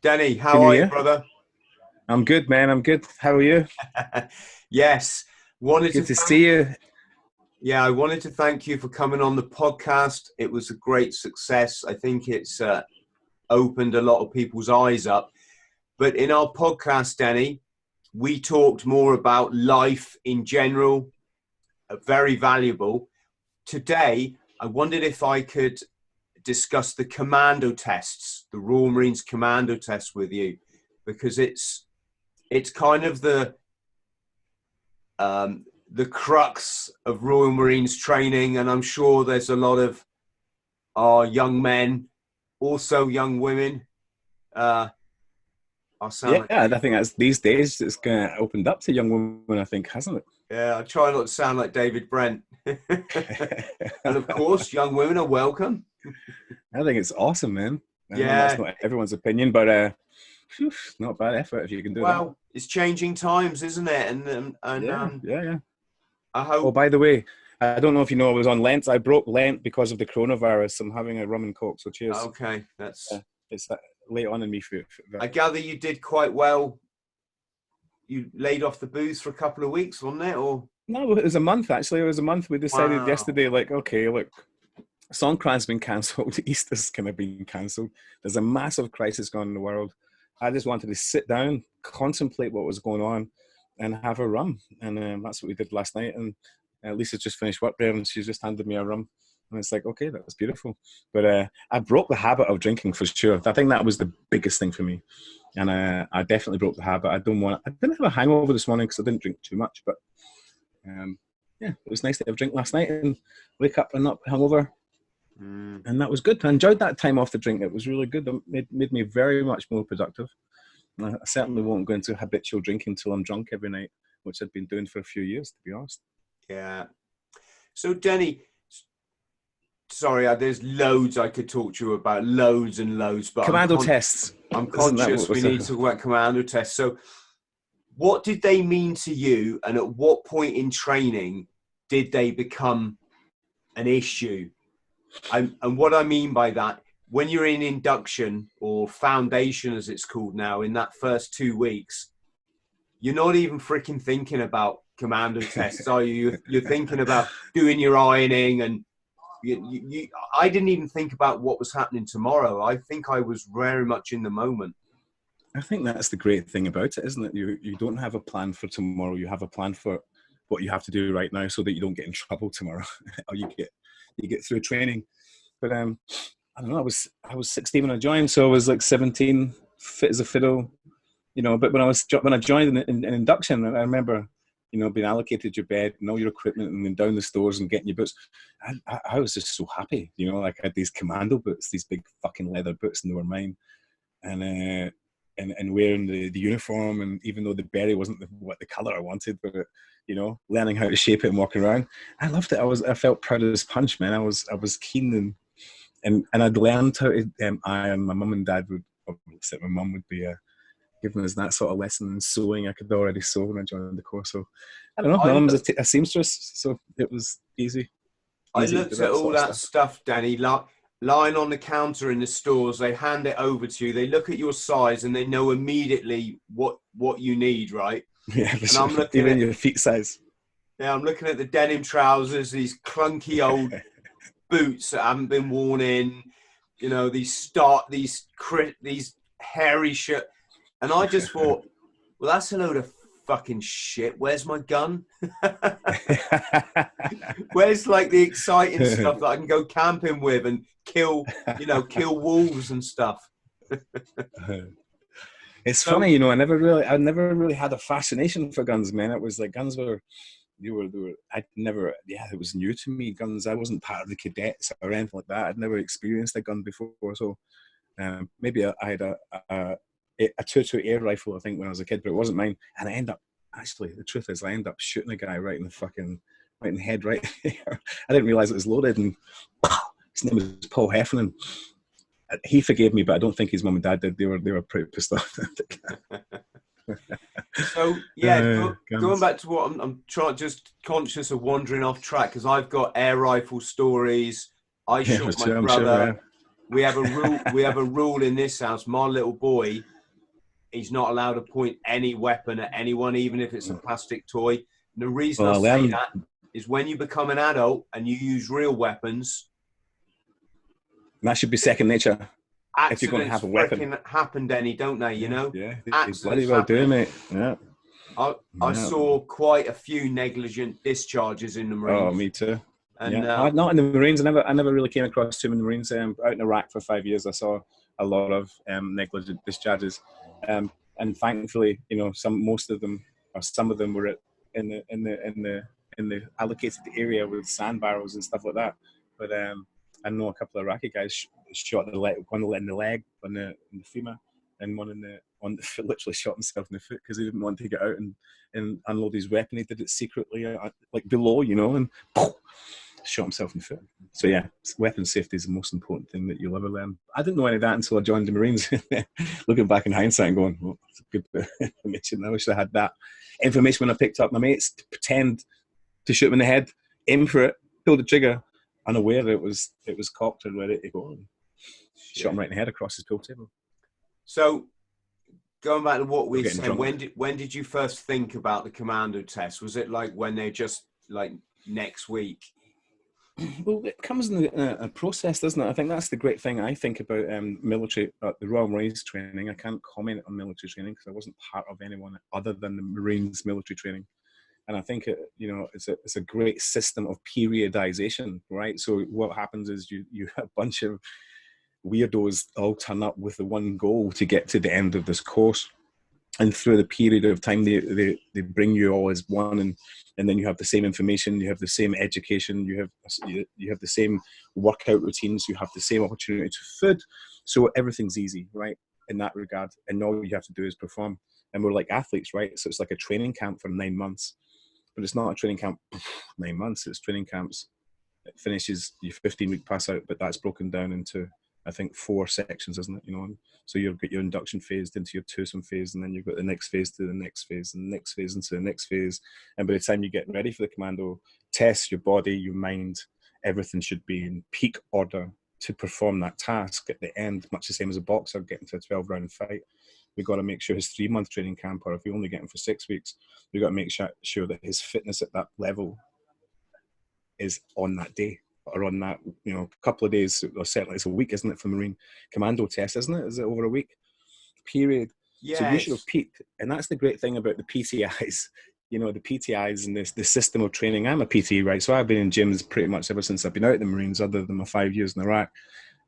Danny, Happy how New are you, Year. brother? I'm good, man. I'm good. How are you? Yes, wanted to Good to see thank you. I wanted to thank you for coming on the podcast. It was a great success. I think it's opened a lot of people's eyes up. But in our podcast, Danny, we talked more about life in general, very valuable. Today, I wondered if I could discuss the commando tests, the Royal Marines Commando tests with you, because it's kind of the crux of Royal Marines training, and I'm sure there's a lot of our young men, also young women. I sound Yeah, like I think that's these days it's kind of opened up to young women, I think, hasn't I try not to sound like David Brent. And of it? course, young women are welcome. I think it's awesome, man. I know that's Yeah, not everyone's opinion, but phew, not bad effort if you can do that. well, it's changing times, isn't it? Yeah, yeah, yeah. I Oh, hope. by the way, I don't know if you know I was on Lent. I broke Lent because of the coronavirus. I'm having a rum and coke, so cheers. Okay, Yeah, that's. it's late on in me for I that. gather you did quite well. You laid off the booze for a couple of weeks, wasn't it? Or No, it was a month actually. It was a month. We decided wow. yesterday, like, okay, look, Songkran's been cancelled. Easter's kind of been cancelled. There's a massive crisis going on in the world. I just wanted to sit down, contemplate what was going on, and have a rum. And that's what we did last night. And Lisa's just finished work there, and she's just handed me a rum. And it's like, okay, that was beautiful. But I broke the habit of drinking for sure. I think that was the biggest thing for me. And I definitely broke the habit. I didn't have a hangover this morning because I didn't drink too much. But yeah, it was nice to have a drink last night and wake up and not hungover. And that was good. I enjoyed that time off the drink. It was really good. It made me very much more productive. I certainly won't go into habitual drinking until I'm drunk every night, which I've been doing for a few years, to be honest. Yeah. So, Denny, sorry, there's loads I could talk to you about, loads and loads, but Commando tests. I'm Isn't that what conscious we was need to talk about commando tests. So, what did they mean to you, and at what point in training did they become an issue? And what I mean by that, when you're in induction or foundation, as it's called now, in that first 2 weeks, you're not even freaking thinking about commando tests, are you? You're thinking about doing your ironing, and I didn't even think about what was happening tomorrow. I think I was very much in the moment. I think that's the great thing about it, isn't it? You don't have a plan for tomorrow. You have a plan for what you have to do right now so that you don't get in trouble tomorrow, or you get through training. But I don't know. I was 16 when I joined, so I was like 17, fit as a fiddle, you know. But when I joined in induction, I remember, you know, being allocated your bed and all your equipment, and then down the stores and getting your boots. I was just so happy, you know. Like I had these commando boots, these big fucking leather boots, and they were mine. And wearing the uniform, and even though the berry wasn't the color I wanted, but you know, learning how to shape it and walking around, I loved it. I felt proud as punch, man. I was keen and I'd learned how to iron. My mum and dad would, obviously my mum would be giving us that sort of lesson in sewing. I could already sew when I joined the course, so I don't know. My I mum was looked, a seamstress, so it was easy I to do looked at that all sort of that stuff. stuff, Danny, lying on the counter in the stores. They hand it over to you. They look at your size and they know immediately what you need, right? Yeah, And I'm looking even at your feet size. I'm looking at the denim trousers, these clunky old boots that haven't been worn in, you know, these hairy shirt. And I just thought, well, that's a load of fucking shit. Where's my gun? Where's like the exciting stuff that I can go camping with and kill wolves and stuff? It's So funny, you know. I never really had a fascination for guns, man. It was like guns were, I'd never, yeah, it was new to me. Guns, I wasn't part of the cadets or anything like that. I'd never experienced a gun before, so maybe I had a 2-2 air rifle, I think, when I was a kid, but it wasn't mine. And I end up, actually, the truth is, I end up shooting a guy right in the head, right there. I didn't realize it was loaded, and his name was Paul Heffernan. He forgave me, but I don't think his mum and dad did. They were pretty pissed off. So yeah, going Guns. back to what I'm trying, just conscious of wandering off track because I've got air rifle stories. I Yeah, shot my I'm sure. brother. Yeah. We have a rule. We have a rule in this house. My little boy, he's not allowed to point any weapon at anyone, even if it's a plastic toy. And the reason Well, I say that is when you become an adult and you use real weapons, that should be second nature. If you're going to have a weapon, freaking happen, Denny, don't they? You know, yeah, accidents bloody well do, mate. Yeah. I saw quite a few negligent discharges in the Marines. Oh, me too. And not in the Marines. I never really came across too many Marines. Out in Iraq for 5 years, I saw a lot of negligent discharges, and thankfully, you know, most of them or some of them were in the allocated area with sand barrels and stuff like that. But I know a couple of Iraqi guys shot the leg, one in the leg, in the femur, and one on the foot. Literally shot himself in the foot because he didn't want to get out and unload his weapon. He did it secretly, like below, you know, and shot himself in the foot. So yeah, weapon safety is the most important thing that you'll ever learn. I didn't know any of that until I joined the Marines. Looking back in hindsight and going, well, that's a good bit of information. I wish I had that information when I picked up my mates to pretend to shoot him in the head, aim for it, pull the trigger, unaware that it was cocked and ready to go. And shot him right in the head across his pool table. So going back to what we said, when did you first think about the commando test? Was it like when they're just like next week? Well, it comes in a process, doesn't it? I think that's the great thing I think about military, the Royal Marines training. I can't comment on military training because I wasn't part of anyone other than the Marines military training. And I think it's a great system of periodization, right? So what happens is you have a bunch of weirdos all turn up with the one goal to get to the end of this course, and through the period of time they bring you all as one, and then you have the same information, you have the same education, you have the same workout routines, you have the same opportunity to food, so everything's easy, right, in that regard, and all you have to do is perform. And we're like athletes, right? So it's like a training camp for 9 months, but it's not a training camp 9 months. It's training camps. It finishes your 15-week pass out, but that's broken down into, I think, 4 sections, isn't it? You know, so you've got your induction phase into your twosome phase, and then you've got the next phase to the next phase, and the next phase into the next phase. And by the time you get ready for the commando test, your body, your mind, everything should be in peak order to perform that task at the end, much the same as a boxer getting to a 12-round fight. We've got to make sure his 3-month training camp, or if we only get him for 6 weeks, we've got to make sure that his fitness at that level is on that day, or on that, you know, couple of days, or certainly it's a week, isn't it, for Marine Commando test, isn't it? Is it over a week period? Yeah. So you should have peaked. And that's the great thing about the PTIs, you know, the PTIs and the system of training. I'm a PT, right? So I've been in gyms pretty much ever since I've been out of the Marines, other than my 5 years in Iraq.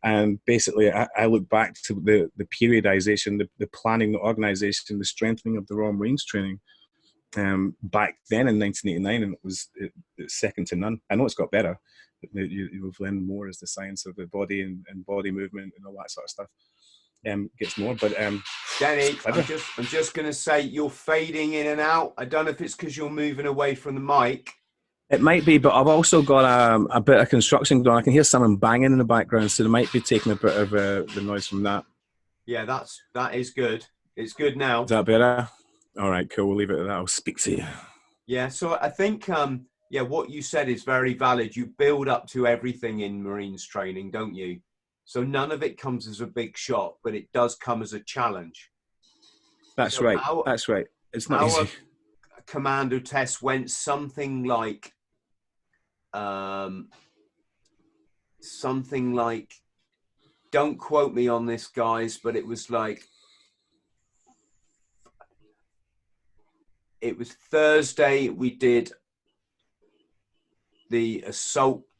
And basically, I look back to the periodization, the planning, the organization, the strengthening of the Royal Marines training back then in 1989, and it's second to none. I know it's got better. You've learned more as the science of the body and body movement and all that sort of stuff gets more. But Danny, I'm just going to say you're fading in and out. I don't know if it's because you're moving away from the mic. It might be, but I've also got a bit of construction going on. I can hear someone banging in the background, so they might be taking a bit of the noise from that. Yeah, that is good. It's good now. Is that better? All right, cool. We'll leave it at that. I'll speak to you. Yeah, so I think, what you said is very valid. You build up to everything in Marines training, don't you? So none of it comes as a big shock, but it does come as a challenge. That's right. That's right. It's not easy. Our commando test went something like, don't quote me on this, guys, but it was Thursday. We did the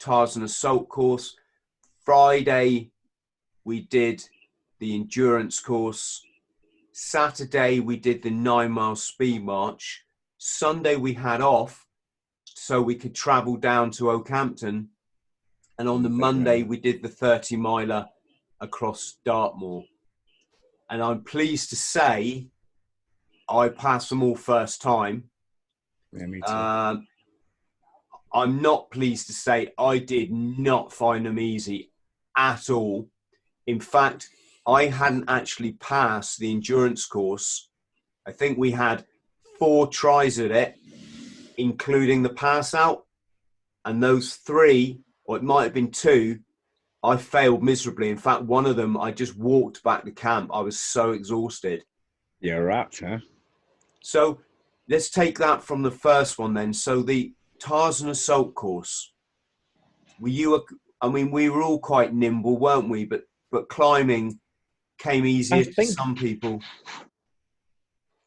Tarzan assault course. Friday, we did the endurance course. Saturday, we did the 9-mile speed march. Sunday, we had off so we could travel down to Oakhampton. And on the Monday, we did the 30-miler across Dartmoor. And I'm pleased to say I passed them all first time. Yeah, me too. I'm not pleased to say I did not find them easy at all. In fact, I hadn't actually passed the endurance course. I think we had 4 tries at it, including the pass out. And those 3, or it might have been 2, I failed miserably. In fact, one of them, I just walked back to camp. I was so exhausted. You're wrapped, huh? So let's take that from the first one then. So the Tarzan assault course, were you, I mean, we were all quite nimble, weren't we? But climbing came I easier to think some people.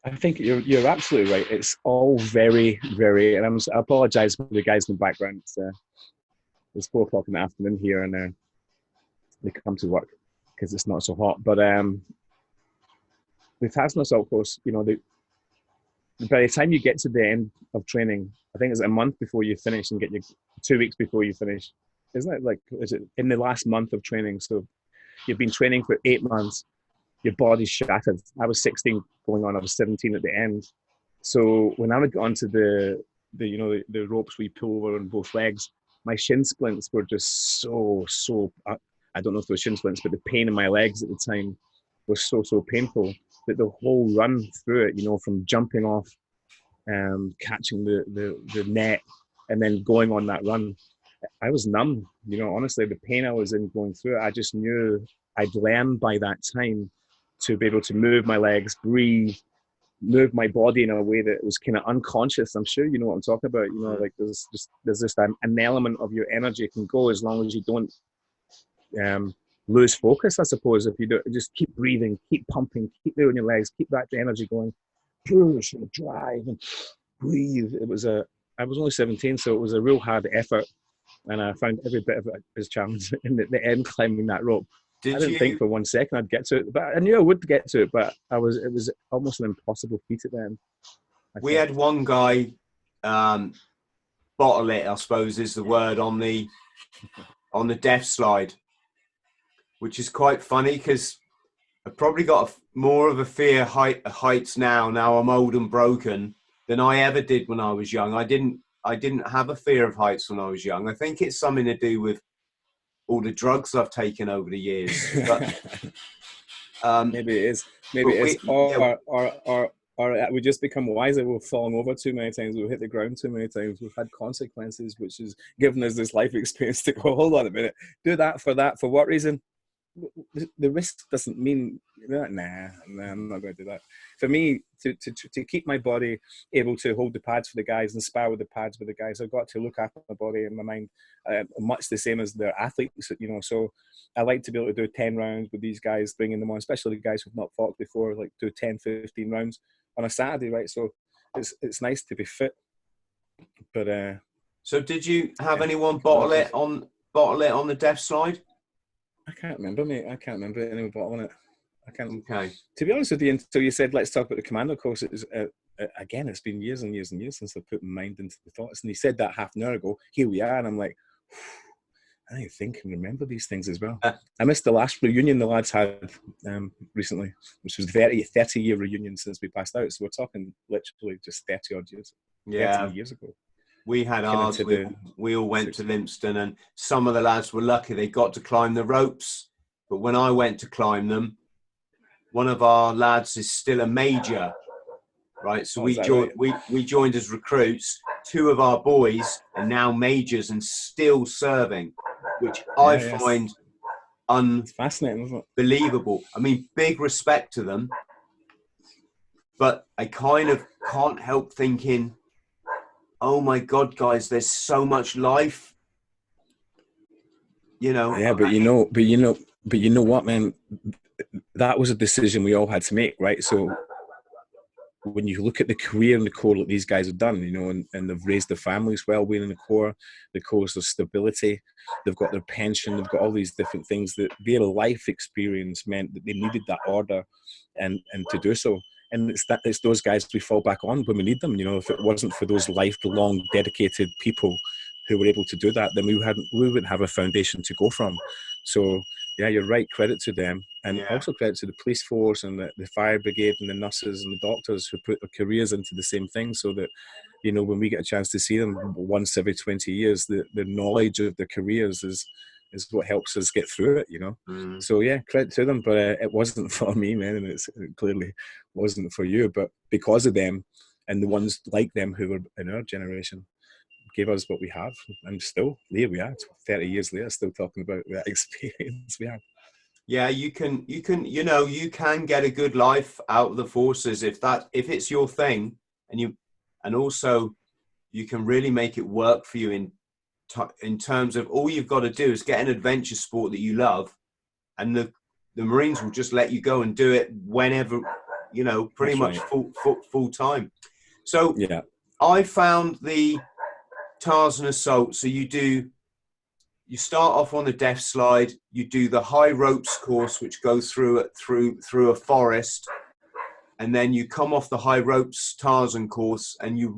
I think you're absolutely right. It's all very, very, and I apologize for the guys in the background. It's 4 o'clock in the afternoon here, and they come to work because it's not so hot. But the Tarzan assault course, you know, by the time you get to the end of training, I think it's a month before you finish and get your 2 weeks before you finish. Isn't it like, is it in the last month of training? So you've been training for 8 months, your body's shattered. I was 16 going on, I was 17 at the end. So when I would get onto the the ropes we pull over on both legs, my shin splints were just so I don't know if they were shin splints, but the pain in my legs at the time was so painful that the whole run through it, you know, from jumping off, catching the net, and then going on that run, I was numb. You know, honestly, the pain I was in going through it, I just knew I'd learned by that time to be able to move my legs, breathe, move my body in a way that was kind of unconscious. I'm sure you know what I'm talking about. You know, like there's just an element of your energy can go as long as you don't lose focus, I suppose. If you do, just keep breathing, keep pumping, keep moving your legs, keep that energy going, push and drive and breathe. I was only 17, so it was a real hard effort, and I found every bit of it as challenging in the end climbing that rope. I didn't think for 1 second I'd get to it, but I knew I would get to it. But it was almost an impossible feat at the end. We had one guy, bottle it, I suppose is the word, on the death slide, which is quite funny because I've probably got more of a fear of heights now. Now I'm old and broken than I ever did when I was young. I didn't have a fear of heights when I was young. I think it's something to do with all the drugs I've taken over the years. But, maybe it is. Maybe it is. Or we just become wiser. We've fallen over too many times. We've hit the ground too many times. We've had consequences, which has given us this life experience to go, hold on a minute, do that. For what reason? The risk doesn't mean nah, I'm not going to do that. For me, to keep my body able to hold the pads for the guys and spar with the pads with the guys, I've got to look after my body and my mind, much the same as the athletes, you know. So I like to be able to do 10 rounds with these guys, bringing them on, especially the guys who've not fought before, like do 10, 15 rounds on a Saturday, right? So it's nice to be fit. But so did you have anyone bottle it on the death slide? I can't remember, mate. I can't remember anyone bottling it. I can't. Okay. To be honest with you, until you said let's talk about the commando course, it was, again, it's been years and years and years since I put my mind into the thoughts. And he said that half an hour ago. Here we are, and I'm like, I don't think and remember these things as well. I missed the last reunion the lads had recently, which was 30-year reunion since we passed out. So we're talking literally just 30 odd years. Yeah. 30 years ago. We had ours. We all went to Lympstone, and some of the lads were lucky they got to climb the ropes. But when I went to climb them, one of our lads is still a major, right? So we joined as recruits. 2 of our boys are now majors and still serving, which I find fascinating, isn't it? Unbelievable. I mean, big respect to them, but I kind of can't help thinking, oh my God, guys, there's so much life, you know. Yeah, but you know what, man, that was a decision we all had to make, right? So when you look at the career and the core that these guys have done, you know, and they've raised their families well being in the core's of stability, they've got their pension, they've got all these different things that their life experience meant that they needed that order and to do so. And it's those guys we fall back on when we need them. You know, if it wasn't for those lifelong dedicated people who were able to do that, then we wouldn't have a foundation to go from. So yeah, you're right. Credit to them, and also credit to the police force and the fire brigade and the nurses and the doctors who put their careers into the same thing, so that, you know, when we get a chance to see them once every 20 years, the knowledge of their careers is what helps us get through it, you know. So yeah, credit to them, but it wasn't for me, man, and it clearly wasn't for you, but because of them and the ones like them who were in our generation gave us what we have, and still here we are 30 years later still talking about that experience we had. Yeah, you can, you know, you can get a good life out of the forces if it's your thing, and also you can really make it work for you in terms of all you've got to do is get an adventure sport that you love, and the Marines will just let you go and do it whenever, you know, pretty That's much right. full time. So Yeah. I found the Tarzan assault. So you start off on the death slide, you do the high ropes course, which goes through a forest, and then you come off the high ropes Tarzan course and you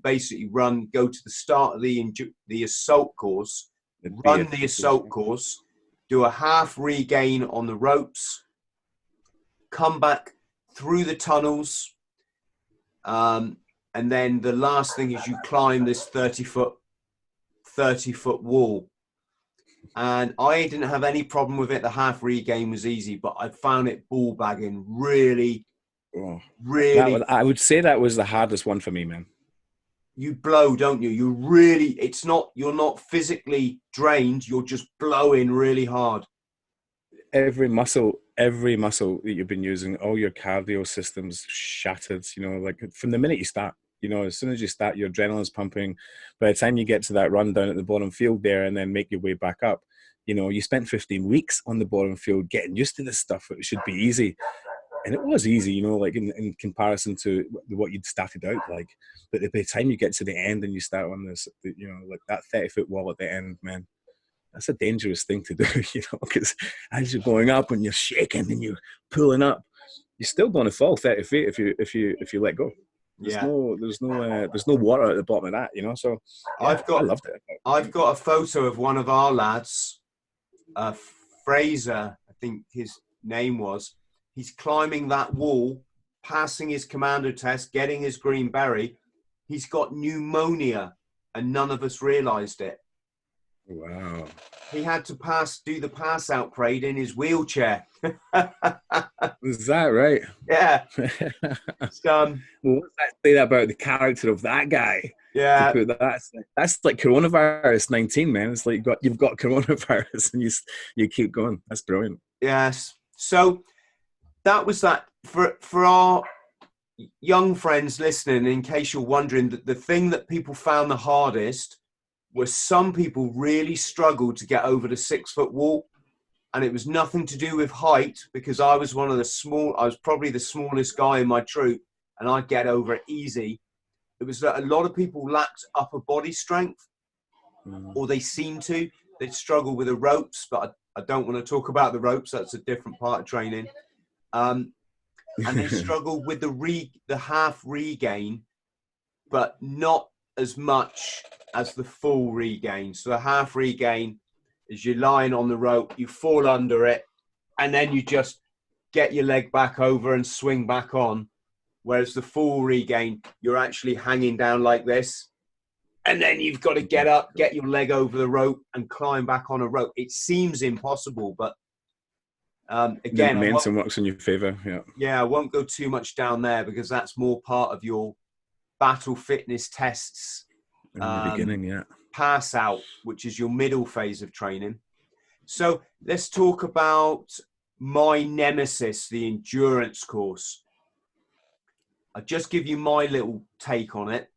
basically go to the start of the assault course, run the assault course, do a half regain on the ropes, come back through the tunnels, and then the last thing is you climb this 30-foot wall. And I didn't have any problem with it. The half regain was easy, but I found it ball bagging really. I would say that was the hardest one for me, man. You blow, don't you? You're not physically drained. You're just blowing really hard. Every muscle that you've been using, all your cardio systems shattered, you know, like from the minute you start, you know, as soon as you start, your adrenaline's pumping. By the time you get to that run down at the bottom field there and then make your way back up, you know, you spent 15 weeks on the bottom field getting used to this stuff. It should be easy. And it was easy, you know, like in comparison to what you'd started out like. But by the time you get to the end and you start on this, you know, like that 30-foot wall at the end, man, that's a dangerous thing to do, you know, because as you're going up and you're shaking and you're pulling up, you're still going to fall 30 feet if you let go. There's no water at the bottom of that, you know. So yeah, I loved it. I've got a photo of one of our lads, Fraser, I think his name was. He's climbing that wall, passing his commando test, getting his green beret. He's got pneumonia, and none of us realised it. Wow. He had to do the pass out parade in his wheelchair. Is that right? Yeah. Well, what's that say about the character of that guy? Yeah. To put that's like coronavirus 19, man. It's like you've got coronavirus and you keep going. That's brilliant. Yes. So that was that for our young friends listening. In case you're wondering, that the thing that people found the hardest was some people really struggled to get over the 6-foot wall, and it was nothing to do with height, because I was I was probably the smallest guy in my troop, and I'd get over it easy. It was that a lot of people lacked upper body strength, or they seemed to. They'd struggle with the ropes, but I don't want to talk about the ropes. That's a different part of training. And they struggled with the half regain, but not as much as the full regain. So the half regain is you're lying on the rope, you fall under it, and then you just get your leg back over and swing back on. Whereas the full regain, you're actually hanging down like this, and then you've got to get up, get your leg over the rope, and climb back on a rope. It seems impossible, but again, the momentum works in your favor. I won't go too much down there, because that's more part of your battle fitness tests in the beginning. Pass out, which is your middle phase of training. So let's talk about my nemesis, the endurance course. I'll just give you my little take on it.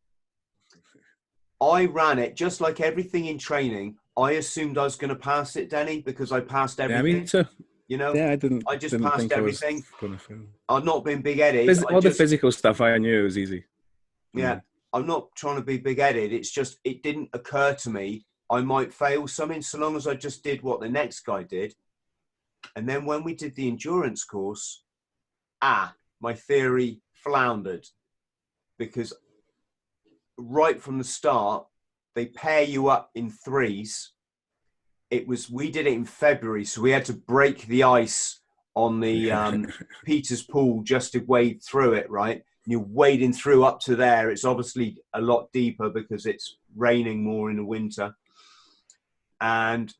I ran it just like everything in training. I assumed I was going to pass it, Denny, because I passed everything. Yeah, me too. You know, I just passed everything. I've not been big-headed. The physical stuff I knew it was easy. Yeah, I'm not trying to be big-headed. It's just it didn't occur to me I might fail something, so long as I just did what the next guy did. And then when we did the endurance course, my theory floundered, because right from the start, they pair you up in threes. We did it in February, so we had to break the ice on the Peters Pool just to wade through it, right? And you're wading through up to there. It's obviously a lot deeper because it's raining more in the winter. And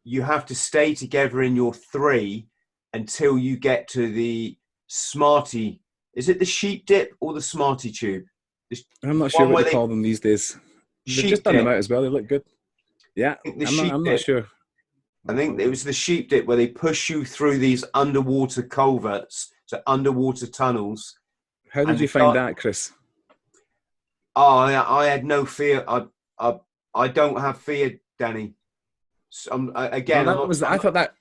you have to stay together in your three until you get to the Smarty. Is it the sheep dip or the Smarty tube? I'm not sure what they call them these days. They've just done them out as well. They look good. Yeah, I'm not sure. I think it was the sheep dip where they push you through these underwater culverts, so underwater tunnels. How did you find that, Chris? Oh, I had no fear. I don't have fear, Danny. So, again, No, I thought that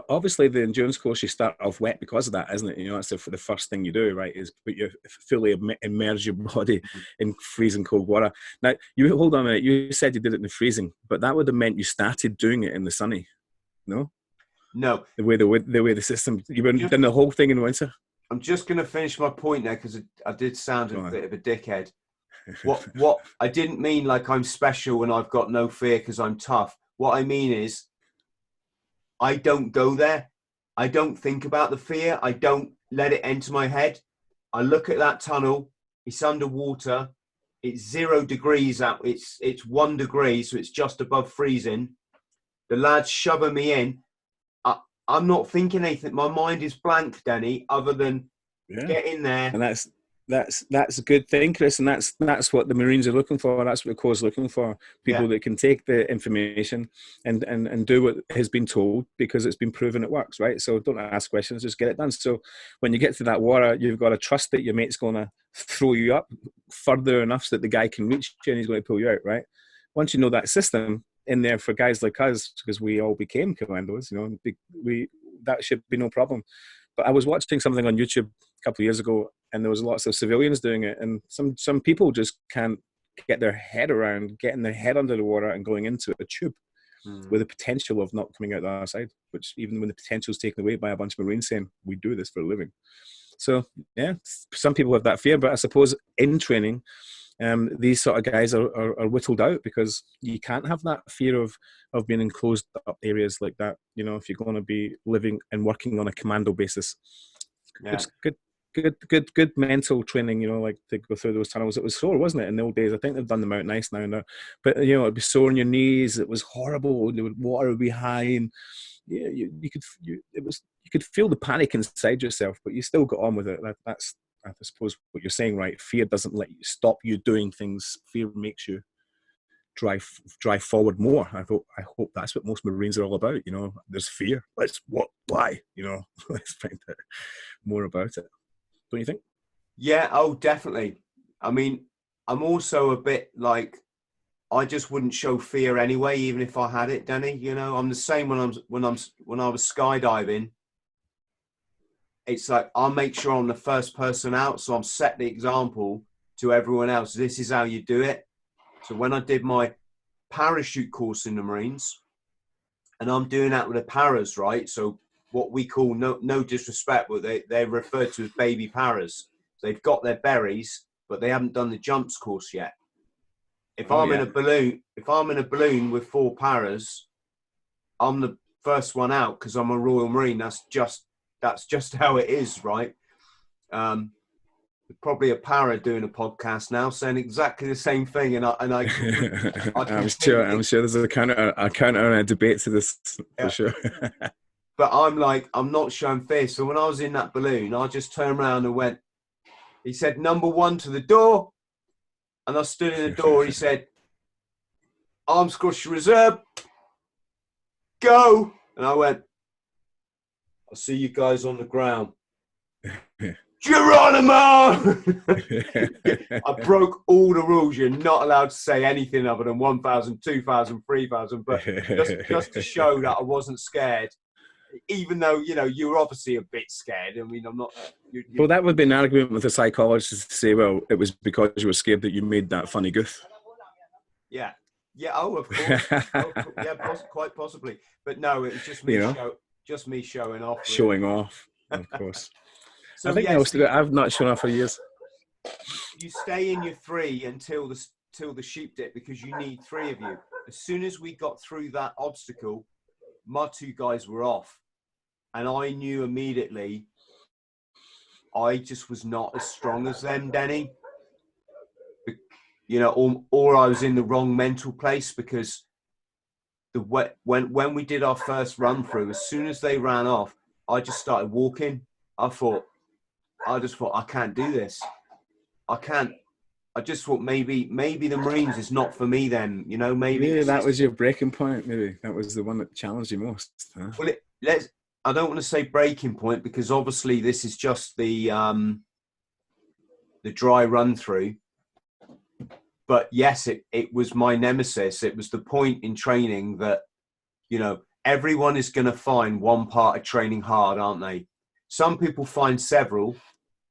obviously the endurance course, you start off wet because of that, isn't it? You know, that's the first thing you do, right? Is put you fully immerse your body in freezing cold water. Now, you hold on a minute. You said you did it in the freezing, but that would have meant you started doing it in the sunny. No, no. The way the system, you've been doing the whole thing in winter. I'm just going to finish my point now because I did sound a bit of a dickhead. What I didn't mean like I'm special and I've got no fear because I'm tough. What I mean is I don't go there. I don't think about the fear. I don't let it enter my head. I look at that tunnel. It's underwater. It's 0 degrees out. It's 1 degree, so it's just above freezing. The lads shoving me in. I'm not thinking anything. My mind is blank, Danny, other than get in there. And that's a good thing, Chris. And that's what the Marines are looking for. That's what the Corps is looking for. People that can take the information and do what has been told because it's been proven it works, right? So don't ask questions, just get it done. So when you get to that water, you've got to trust that your mate's going to throw you up further enough so that the guy can reach you and he's going to pull you out, right? Once you know that system in there for guys like us, because we all became commandos, you know, that should be no problem. But I was watching something on YouTube a couple of years ago, and there was lots of civilians doing it, and some people just can't get their head around getting their head under the water and going into a tube with the potential of not coming out the other side, which even when the potential is taken away by a bunch of Marines saying, we do this for a living. So, yeah, some people have that fear, but I suppose in training, these sort of guys are whittled out because you can't have that fear of being in closed up areas like that. You know, if you're going to be living and working on a commando basis, it's good mental training. You know, like to go through those tunnels. It was sore, wasn't it? In the old days, I think they've done them out nice now. But you know, it'd be sore on your knees. It was horrible. The water would be high, and yeah, you could feel the panic inside yourself, but you still got on with it. That's I suppose what you're saying, right? Fear doesn't let you stop you doing things. Fear makes you drive forward more. I hope that's what most Marines are all about. You know, there's fear. Why? You know, let's find out more about it. Don't you think? Yeah. Oh, definitely. I mean, I'm also a bit like I just wouldn't show fear anyway, even if I had it, Danny. You know, I'm the same when I was skydiving. It's like, I'll make sure I'm the first person out. So I'm set the example to everyone else. This is how you do it. So when I did my parachute course in the Marines, and I'm doing that with the paras, right? So what we call, no disrespect, but they're referred to as baby paras. So they've got their berries, but they haven't done the jumps course yet. If I'm in a balloon with 4 paras, I'm the first one out because I'm a Royal Marine. That's just how it is, right? Probably a para doing a podcast now saying exactly the same thing, and I'm sure there's a counter and a debate to this for sure. But I'm like, I'm not showing fear. So when I was in that balloon, I just turned around and went, he said, number 1 to the door. And I stood in the door. He said, arms cross reserve, go. And I went, I'll see you guys on the ground. Geronimo! I broke all the rules. You're not allowed to say anything other than 1,000, 2,000, 3,000. But just to show that I wasn't scared, even though, you know, you were obviously a bit scared. I mean, I'm not. Well, that would be an argument with a psychologist to say, well, it was because you were scared that you made that funny goof. Yeah. Yeah. Oh, of course. Quite possibly. But no, it was just me. You know? Just me showing off. Really. Showing off, of course. So I think I've not shown off for years. You stay in your 3 until the sheep dip because you need 3 of you. As soon as we got through that obstacle, my 2 guys were off, and I knew immediately I just was not as strong as them, Danny. You know, or I was in the wrong mental place because when we did our first run through, as soon as they ran off, I just started walking. I just thought, I can't do this. I just thought maybe the Marines is not for me then, you know, maybe. Yeah, that was your breaking point, maybe. That was the one that challenged you most. Huh? Well, I don't want to say breaking point, because obviously this is just the dry run through. But yes, it was my nemesis. It was the point in training that, you know, everyone is going to find one part of training hard, aren't they? Some people find several,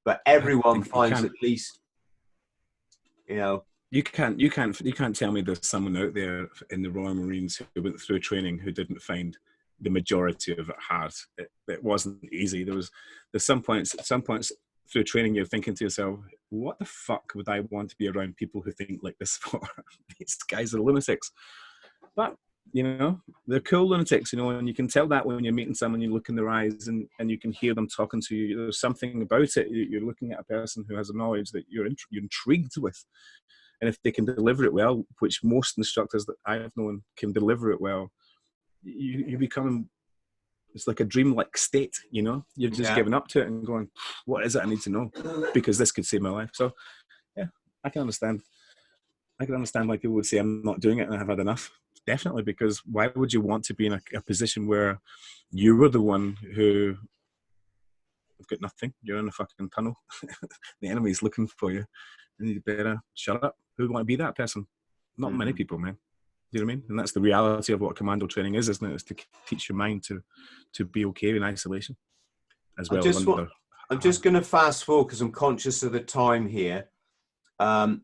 but everyone finds at least, you know. You can't tell me there's someone out there in the Royal Marines who went through training who didn't find the majority of it hard. It wasn't easy. There's some points through training you're thinking to yourself, what the fuck would I want to be around people who think like this for? These guys are lunatics. But, you know, they're cool lunatics, you know, and you can tell that when you're meeting someone, you look in their eyes and you can hear them talking to you. There's something about it. You're looking at a person who has a knowledge that you're intrigued with. And if they can deliver it well, which most instructors that I've known can deliver it well, you become, it's like a dreamlike state, you know? You're just giving up to it and going, what is it I need to know? Because this could save my life. So, yeah, I can understand. I can understand why people would say, I'm not doing it and I've had enough. Definitely, because why would you want to be in a position where you were the one who have got nothing? You're in a fucking tunnel. The enemy's looking for you. And you better shut up. Who would want to be that person? Not many people, man. You know what I mean? And that's the reality of what commando training is, isn't it? It's to teach your mind to be okay in isolation, as well as under. I'm just going to fast forward because I'm conscious of the time here. For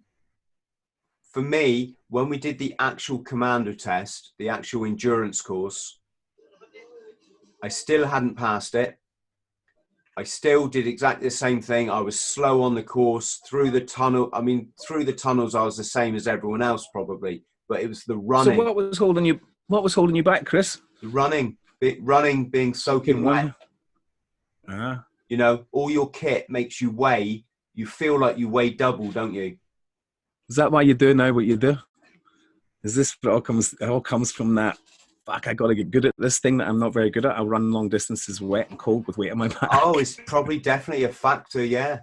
me, when we did the actual commando test, the actual endurance course, I still hadn't passed it. I still did exactly the same thing. I was slow on the course through the tunnel. I mean, through the tunnels, I was the same as everyone else probably, but it was the running. So what was holding you back, Chris? The running, being soaking wet. You know, all your kit makes you weigh. You feel like you weigh double, don't you? Is that why you do now what you do? Is this what it all comes from that? Fuck, I got to get good at this thing that I'm not very good at. I'll run long distances wet and cold with weight on my back. Oh, it's probably definitely a factor. Yeah.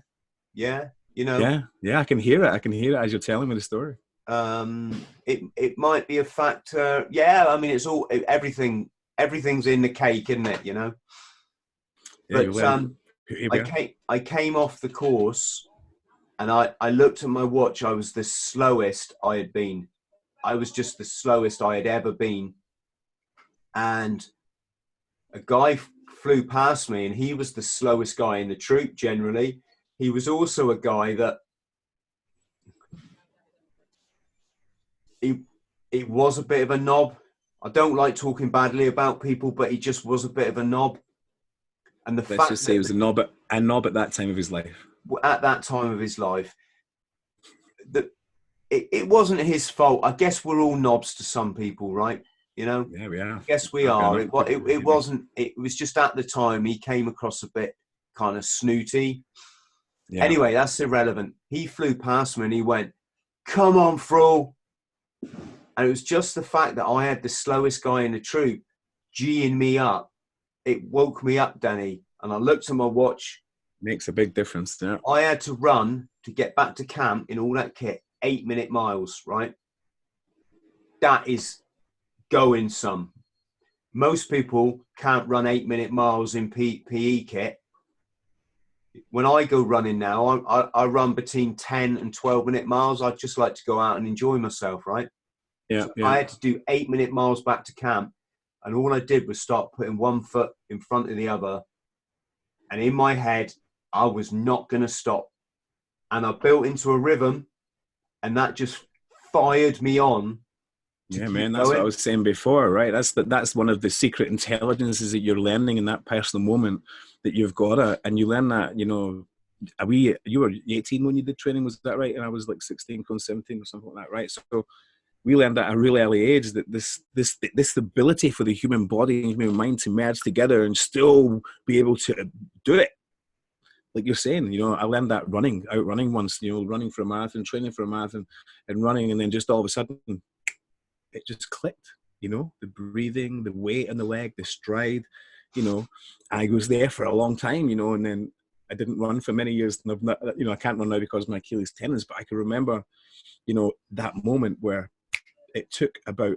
You know. Yeah. I can hear it. As you're telling me the story. It might be a factor. Yeah. I mean, it's all everything's in the cake, isn't it? You know. Yeah, but I came off the course, and I looked at my watch. I was the slowest I had been. I was just the slowest I had ever been. And a guy flew past me, and he was the slowest guy in the troop generally. He was also a guy that he was a bit of a knob. I don't like talking badly about people, but he just was a bit of a knob. And let's just say he was a knob at that time of his life. At that time of his life, it wasn't his fault. I guess we're all knobs to some people, right? You know, yeah, we are. I guess we are. It wasn't. It was just at the time he came across a bit kind of snooty. Yeah. Anyway, that's irrelevant. He flew past me and he went, "Come on, Thrall." And it was just the fact that I had the slowest guy in the troop G'ing me up. It woke me up, Danny. And I looked at my watch. Makes a big difference. Yeah. I had to run to get back to camp in all that kit, 8-minute miles, right? That is going some. Most people can't run 8-minute miles in PE kit. When I go running now, I run between 10 and 12-minute miles. I just like to go out and enjoy myself, right? Yeah, so I had to do 8-minute miles back to camp, and all I did was start putting one foot in front of the other. And in my head, I was not going to stop. And I built into a rhythm, and that just fired me on. Yeah, man, that's what I was saying before, right? That's one of the secret intelligences that you're learning in that personal moment that you've got it, and you learn that, you know. You were 18 when you did training, was that right? And I was like 16, going 17 or something like that, right? So we learned at a really early age that this ability for the human body and human mind to merge together and still be able to do it. Like you're saying, you know, I learned that out running once, you know, running for a marathon, training for a marathon and running, and then just all of a sudden it just clicked, you know, the breathing, the weight on the leg, the stride, you know. I was there for a long time, you know, and then I didn't run for many years, and I've not, you know, I can't run now because of my Achilles tendons, but I can remember, you know, that moment where it took about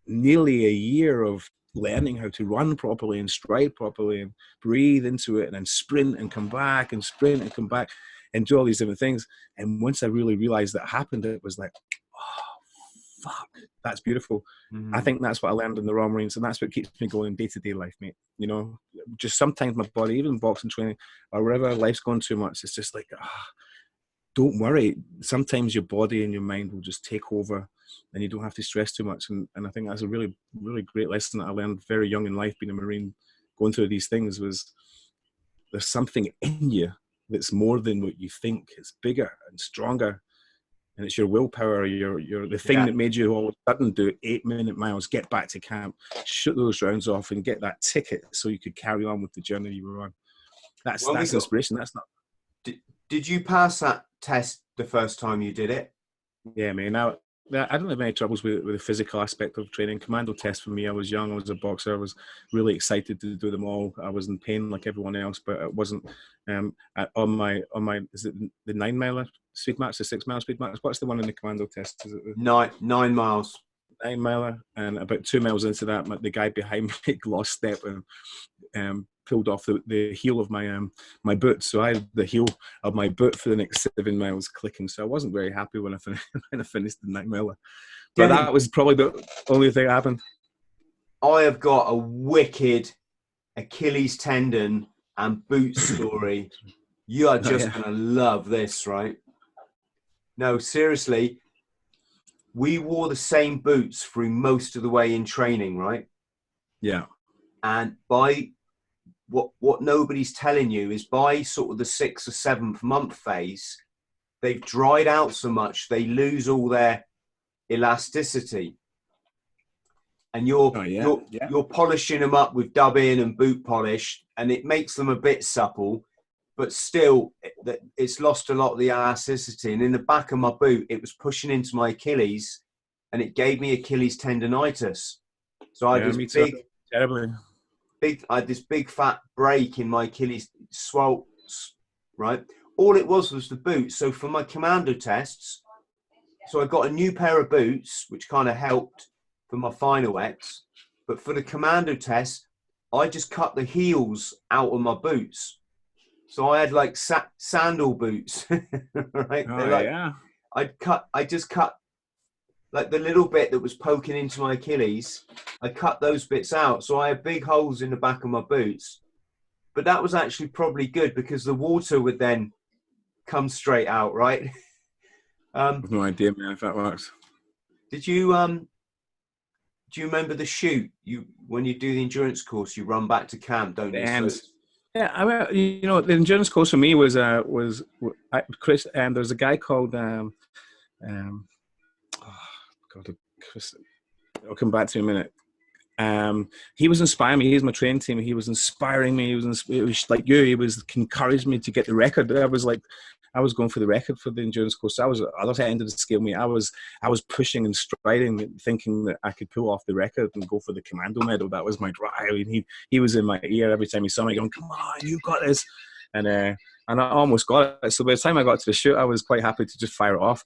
nearly a year of learning how to run properly and stride properly and breathe into it and then sprint and come back and sprint and come back and do all these different things. And once I really realized that happened, it was like, oh, fuck, that's beautiful. I think that's what I learned in the Royal Marines, and that's what keeps me going in day-to-day life, mate. You know, just sometimes my body, even boxing training or wherever, life's gone too much. It's just like, don't worry. Sometimes your body and your mind will just take over and you don't have to stress too much. And I think that's a really, really great lesson that I learned very young in life, being a Marine, going through these things, was there's something in you that's more than what you think. It's bigger and stronger. And it's your willpower, the thing that made you all of a sudden do 8-minute miles, get back to camp, shoot those rounds off and get that ticket so you could carry on with the journey you were on. That's inspiration. That's not. Did you pass that test the first time you did it? Yeah, man. I don't have any troubles with the physical aspect of training. Commando test for me, I was young, I was a boxer, I was really excited to do them all. I was in pain like everyone else, but it wasn't on my is it the 9 miler speed max, the 6 mile speed max? What's the one in the Commando test? Is it the 9 miles? 9 miler, and about 2 miles into that, the guy behind me lost step and pulled off the heel of my boot. So I had the heel of my boot for the next 7 miles clicking. So I wasn't very happy when I finished the 9 miler. But that was probably the only thing that happened. I have got a wicked Achilles tendon and boot story. You are just going to love this, right? No, seriously. We wore the same boots through most of the way in training, right? Yeah. And by what nobody's telling you is by sort of the 6th or 7th month phase, they've dried out so much, they lose all their elasticity. And you're polishing them up with dub-in and boot polish, and it makes them a bit supple, but still it's lost a lot of the elasticity. And in the back of my boot, it was pushing into my Achilles, and it gave me Achilles tendonitis. So I had this big fat break in my Achilles, swell, right? All it was the boot. So for my Commando tests, so I got a new pair of boots, which kind of helped for my final X. But for the Commando test, I just cut the heels out of my boots. So I had like sandal boots, right? I just cut like the little bit that was poking into my Achilles. I cut those bits out. So I had big holes in the back of my boots. But that was actually probably good because the water would then come straight out, right? I have no idea, man, if that works. Did you do you remember the shoot? When you do the endurance course, you run back to camp, don't you? Yeah, I mean, you know, the endurance course for me was Chris, and there's a guy called Chris. I'll come back to you in a minute. He was inspiring me. He's my training team. He was inspiring me. It was like you. He was encouraged me to get the record. I was going for the record for the endurance course. So I was at the other end of the scale. I was pushing and striding, thinking that I could pull off the record and go for the Commando medal. That was my drive. And he was in my ear every time he saw me, going, "Come on, you got this!" And I almost got it. So by the time I got to the shoot, I was quite happy to just fire it off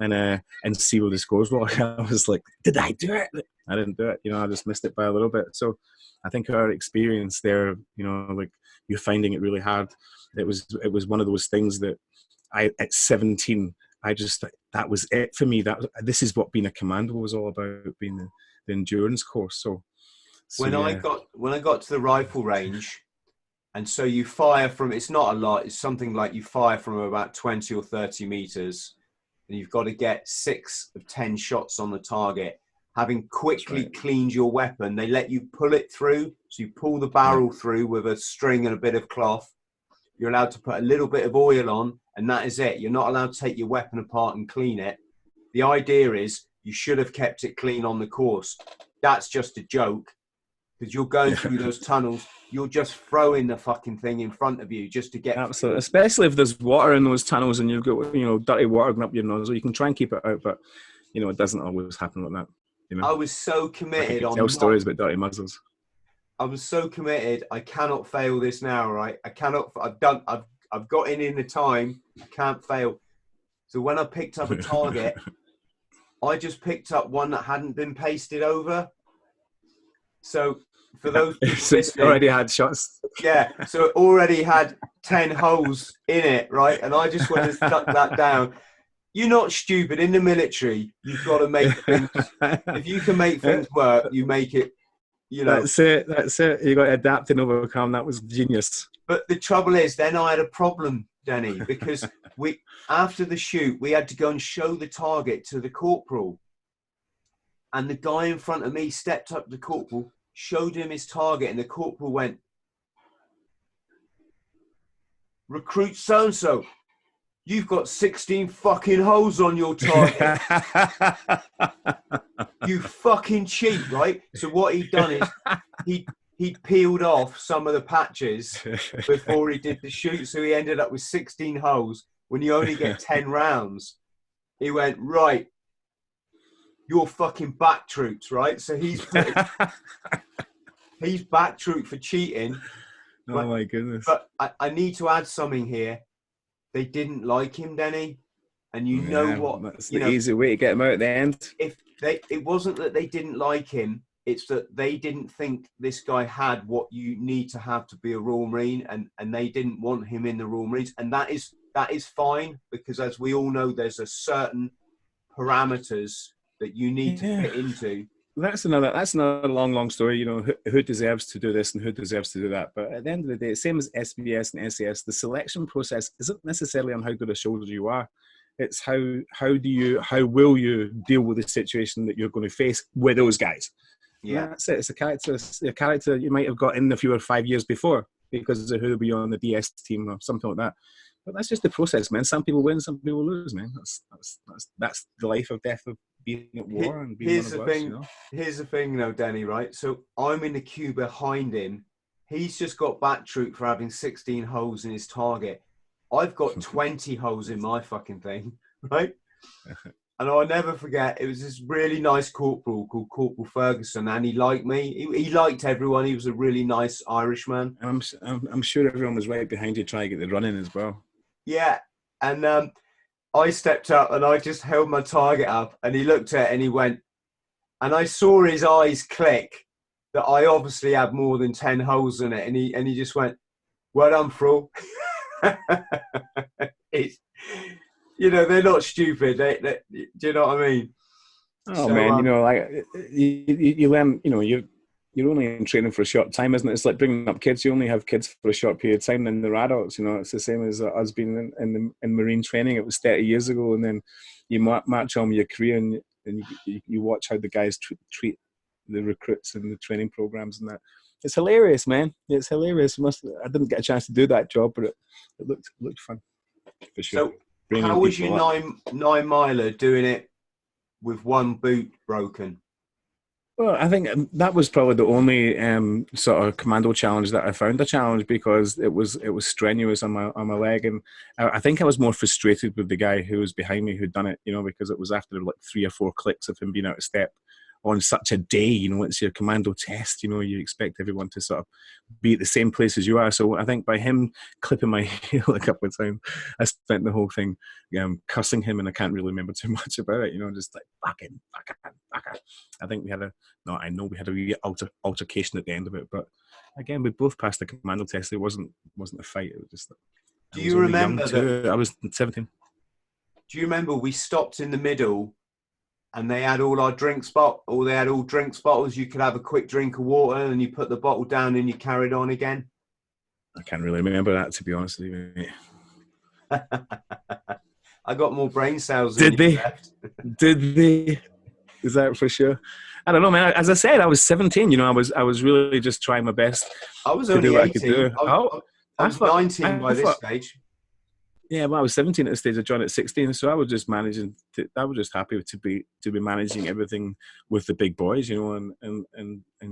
and see what the scores were. I was like, "Did I do it?" I didn't do it. You know, I just missed it by a little bit. So I think our experience there, you know, like you're finding it really hard. It was one of those things that at 17, that was it for me. This is what being a commando was all about, being the endurance course. So when I got to the rifle range, and so you fire from, it's not a lot, it's something like you fire from about 20 or 30 meters, and you've got to get 6 of 10 shots on the target. Having quickly cleaned your weapon, they let you pull it through. So you pull the barrel through with a string and a bit of cloth. You're allowed to put a little bit of oil on, and that is it. You're not allowed to take your weapon apart and clean it. The idea is you should have kept it clean on the course. That's just a joke, because you're going through those tunnels. You're just throwing the fucking thing in front of you just to get... Absolutely. Especially if there's water in those tunnels and you've got, you know, dirty water going up your nose. You can try and keep it out, but, you know, it doesn't always happen like that. You know? I was so committed on... Tell stories about dirty muzzles. I was so committed. I cannot fail this now, right? I cannot... I've got in the time. I can't fail. So when I picked up a target, I just picked up one that hadn't been pasted over. So for those people So listening, already had shots. yeah, so it already had 10 holes in it, right? And I just went and stuck that down. You're not stupid. In the military, you've got to make things. If you can make things work, you make it. You know. That's it. That's it. You got to adapt and overcome. That was genius. But the trouble is, then I had a problem, Denny, because after the shoot, we had to go and show the target to the corporal. And the guy in front of me stepped up to the corporal, showed him his target, and the corporal went, "Recruit so-and-so, you've got 16 fucking holes on your target." You fucking cheat, right? So what he'd done is he peeled off some of the patches before he did the shoot. So he ended up with 16 holes when you only get 10 rounds. He went, "Right, you're fucking back troops," right? So he's back troop for cheating. Oh my goodness. But I need to add something here. They didn't like him, Denny. And you know what? That's the easy way to get him out at the end. It wasn't that they didn't like him. It's that they didn't think this guy had what you need to have to be a Royal Marine, and they didn't want him in the Royal Marines. And that is fine, because as we all know, there's a certain parameters that you need to fit into. That's another long story. You know, who deserves to do this and who deserves to do that. But at the end of the day, same as SBS and SAS, the selection process isn't necessarily on how good a soldier you are. It's how will you deal with the situation that you're going to face with those guys. Yeah, and that's it. It's a character you might have got in if you were 5 years before because of who will be on the DS team or something like that. But that's just the process, man. Some people win, some people lose, man. That's the life of death of being at war and being one of us. You know? Here's the thing, though, Danny. Right? So I'm in the queue behind him. He's just got back troop for having 16 holes in his target. I've got 20 holes in my fucking thing, right? And I'll never forget, it was this really nice corporal called Corporal Ferguson, and he liked me. He liked everyone. He was a really nice Irishman. I'm sure everyone was right behind you trying to get the run in as well. Yeah, and I stepped up and I just held my target up, and he looked at it and he went, and I saw his eyes click that I obviously had more than 10 holes in it, and he just went, "Well done, Thrall." You know, they're not stupid. They, do you know what I mean? Oh, so, man, you know, like you learn, you know, you're only in training for a short time, isn't it? It's like bringing up kids. You only have kids for a short period of time, and they're adults. You know, it's the same as us being in Marine training. It was 30 years ago, and then you march on with your career, and you watch how the guys treat the recruits and the training programs and that. It's hilarious, man. It's hilarious. I didn't get a chance to do that job, but it looked fun for sure. So how was your nine miler doing it with one boot broken? Well, I think that was probably the only sort of commando challenge that I found a challenge, because it was strenuous on my leg, and I think I was more frustrated with the guy who was behind me who'd done it, you know, because it was after like 3 or 4 clicks of him being out of step on such a day. You know, it's your commando test. You know, you expect everyone to sort of be at the same place as you are. So I think by him clipping my heel a couple of times, I spent the whole thing cussing him, and I can't really remember too much about it. You know, just like fucking. I think we had a wee altercation at the end of it, but again, we both passed the commando test. It wasn't a fight. It was just. Do you remember that? I was 17. Do you remember we stopped in the middle? And they had all drinks bottles. You could have a quick drink of water, and you put the bottle down and you carried on again. I can't really remember that, to be honest with you, mate. I got more brain cells than you left. Did they? Is that for sure? I don't know, man. As I said, I was 17. You know, I was really just trying my best. I was only 18. I could do. I was 19 by this stage. Yeah, well, I was 17 at the stage. I joined at 16, so I was just happy to be managing everything with the big boys, you know, and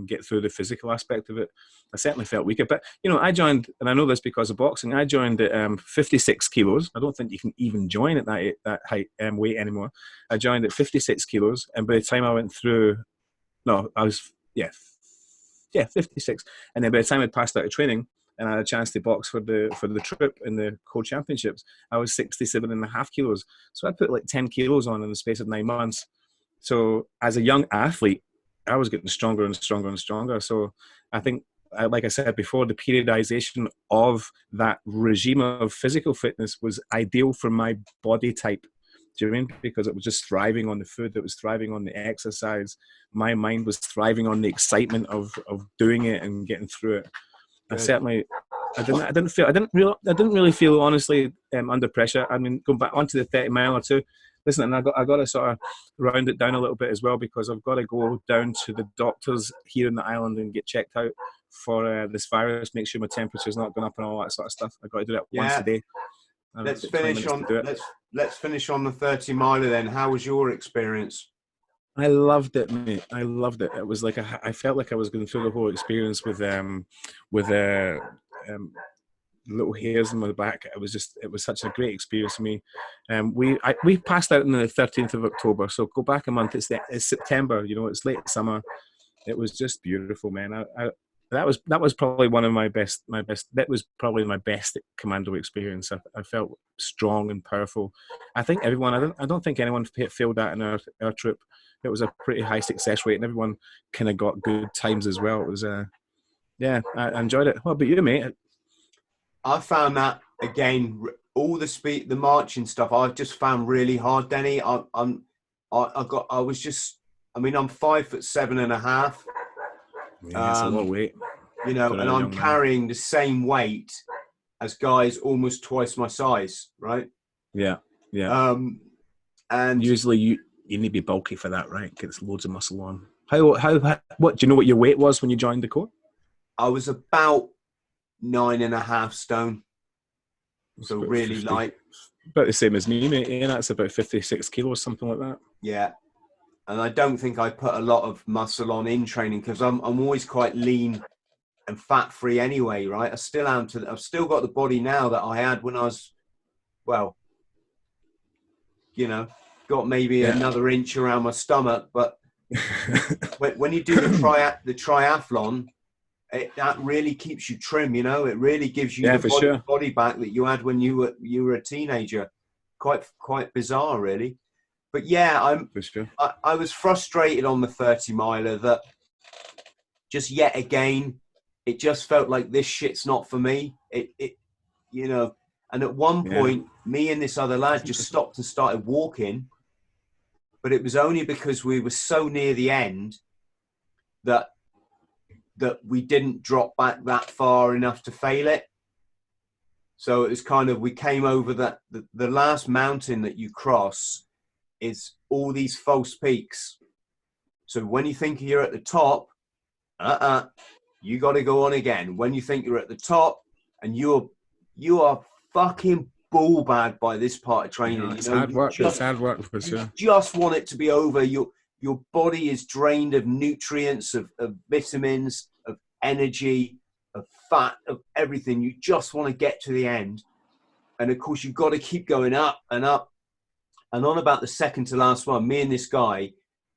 get through the physical aspect of it. I certainly felt weaker, but you know, I joined, and I know this because of boxing. I joined at 56 kilos. I don't think you can even join at that height weight anymore. I joined at 56 kilos, and by the time I went through, 56, and then by the time I passed out of training, and I had a chance to box for the trip in the co-championships. I was 67.5 kilos. So I put like 10 kilos on in the space of 9 months. So as a young athlete, I was getting stronger and stronger and stronger. So I think, like I said before, the periodization of that regime of physical fitness was ideal for my body type. Do you know what I mean? Because it was just thriving on the food, it was thriving on the exercise. My mind was thriving on the excitement of doing it and getting through it. I didn't really feel honestly under pressure. I mean, going back onto the 30 mile or two. Listen, and I got to sort of round it down a little bit as well, because I've got to go down to the doctors here in the island and get checked out for this virus. Make sure my temperature's not going up and all that sort of stuff. I've got to do that once a day. Let's finish on the 30 miler then. How was your experience? I loved it, mate. I loved it. It was like I felt like I was going through the whole experience with little hairs in my back. It was such a great experience for me. We passed out on the 13th of October. So go back a month. It's September. You know, it's late summer. It was just beautiful, man. That was probably one of my best. That was probably my best commando experience. I felt strong and powerful. I think everyone. I don't think anyone failed that in our trip. It was a pretty high success rate, and everyone kind of got good times as well. It was I enjoyed it. What about you, mate? I found that again, all the speed, the marching stuff, I've just found really hard, Denny. I'm 5'7.5". Yeah, that's a lot of weight. You know, and I'm carrying the same weight as guys almost twice my size, right? Yeah. And usually you need to be bulky for that, right? Get loads of muscle on. What do you know what your weight was when you joined the Corps? I was about 9.5 stone. So really 50, light. About the same as me, mate. Yeah, that's about 56 kilos, something like that. Yeah. And I don't think I put a lot of muscle on in training, because I'm always quite lean and fat free anyway, right? I've still got the body now that I had when I was, well, you know, got maybe another inch around my stomach. But when you do the triathlon, that really keeps you trim, you know. It really gives you the body back that you had when you were a teenager. Quite bizarre, really. But yeah, I was frustrated on the 30 miler that just yet again, it just felt like this shit's not for me. It you know. And at one point, me and this other lad just stopped and started walking. But it was only because we were so near the end that we didn't drop back that far enough to fail it. So it was kind of, we came over the last mountain that you cross is all these false peaks. So when you think you're at the top, you got to go on again. When you think you're at the top and you are fucking ball bag by this part of training. It's hard work. It's hard work for sure. You just want it to be over. Your body is drained of nutrients, of vitamins, of energy, of fat, of everything. You just want to get to the end. And of course, you've got to keep going up and up. And on about the second to last one, me and this guy,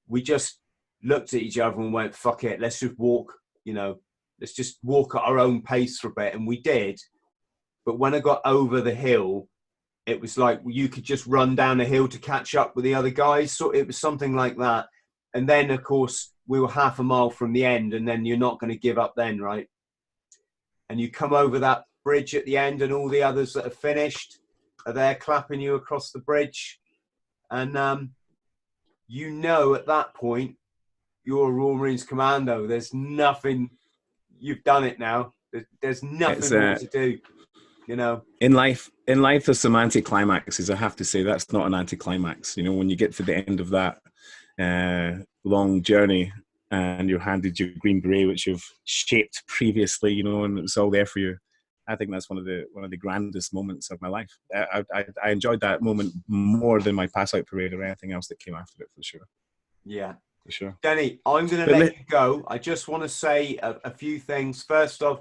we just looked at each other and went, fuck it, let's just walk, you know, let's just walk at our own pace for a bit. And we did. But when I got over the hill, it was like you could just run down the hill to catch up with the other guys. So it was something like that. And then, of course, we were half a mile from the end, and then you're not going to give up then, right? And you come over that bridge at the end, and all the others that have finished are there clapping you across the bridge. And you know at that point, you're a Royal Marines Commando. There's nothing, you've done it now. There's nothing more to do. You know, in life, there's some anticlimaxes. I have to say that's not an anticlimax. You know, when you get to the end of that long journey and you're handed your green beret, which you've shaped previously, you know, and it's all there for you. I think that's one of the grandest moments of my life. I enjoyed that moment more than my pass out parade or anything else that came after it, for sure. Yeah, for sure. Denny, I'm going to let you go. I just want to say a few things. First off,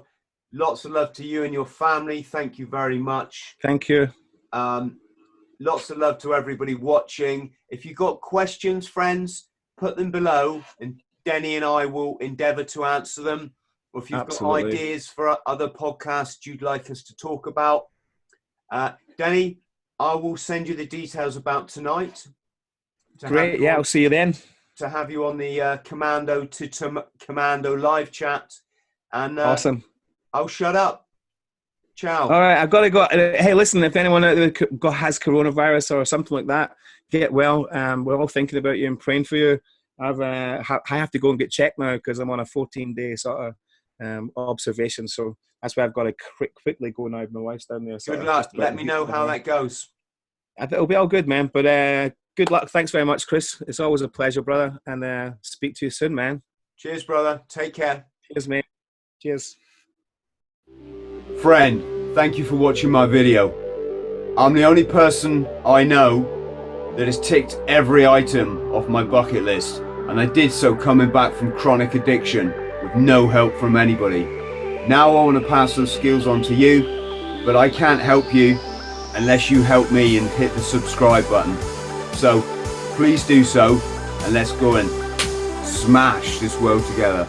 lots of love to you and your family. Thank you very much. Thank you. Lots of love to everybody watching. If you've got questions, friends, put them below, and Denny and I will endeavour to answer them. or if you've Absolutely. got ideas for other podcasts you'd like us to talk about. Danny, I will send you the details about tonight. Great. Yeah, I'll see you then. To have you on the Commando to Commando live chat. And awesome. I'll shut up. Ciao. All right, I've got to go. Hey, listen, if anyone out there has coronavirus or something like that, get well. We're all thinking about you and praying for you. I have to go and get checked now because I'm on a 14-day sort of observation. So that's why I've got to quickly go now. My wife's down there. Good luck. Let me know how that goes. It'll be all good, man. But good luck. Thanks very much, Chris. It's always a pleasure, brother. And speak to you soon, man. Cheers, brother. Take care. Cheers, mate. Cheers. Friend, thank you for watching my video. I'm the only person I know that has ticked every item off my bucket list, and I did so coming back from chronic addiction with no help from anybody. Now I want to pass those skills on to you, but I can't help you unless you help me and hit the subscribe button. So please do so, and let's go and smash this world together.